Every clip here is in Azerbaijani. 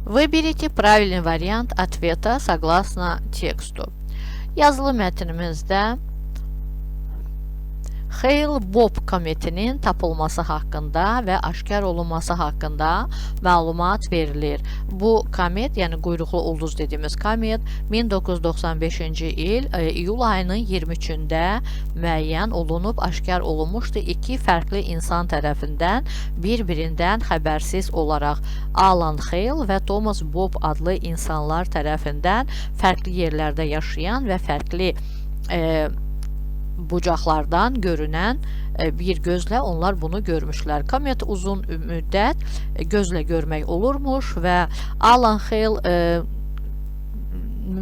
Выберите правильный вариант ответа согласно тексту. Yazılı mətnimizdə Hale-Bopp kometinin tapılması haqqında və aşkar olunması haqqında məlumat verilir. Bu komet, yəni quyruqlu ulduz dediyimiz komet 1995-ci il iyul ayının 23-də müəyyən olunub, aşkar olunmuşdu. İki fərqli insan tərəfindən bir-birindən xəbərsiz olaraq Alan Hale və Thomas Bopp adlı insanlar tərəfindən fərqli yerlərdə yaşayan və fərqli bucaqlardan görünən bir gözlə onlar bunu görmüşlər. Komet uzun müddət gözlə görmək olurmuş və Alan Hale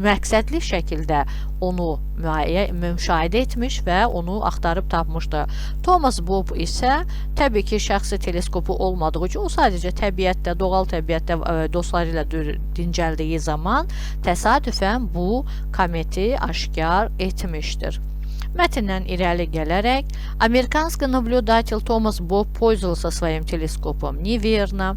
məqsədli şəkildə onu müşahidə etmiş və onu axtarıb tapmışdı. Thomas Bopp isə təbii ki, şəxsi teleskopu olmadığı üçün o sadəcə təbiətdə, doğal təbiətdə dostları ilə dincəldiyi zaman təsadüfən bu kometi aşkar etmişdir. Мэтнен irəli gələrək, американский наблюдатель Томас Бопп пользовался своим телескопом неверно.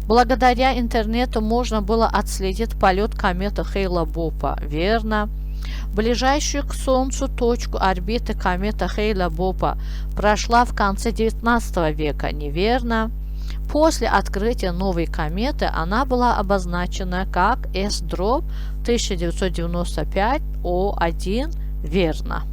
Благодаря интернету можно было отследить полет кометы Хейла-Боппа. Верно. Ближайшую к Солнцу точку орбиты кометы Хейла-Боппа прошла в конце 19 века. Неверно. После открытия новой кометы она была обозначена как S-дробь 1995 O1. Верно.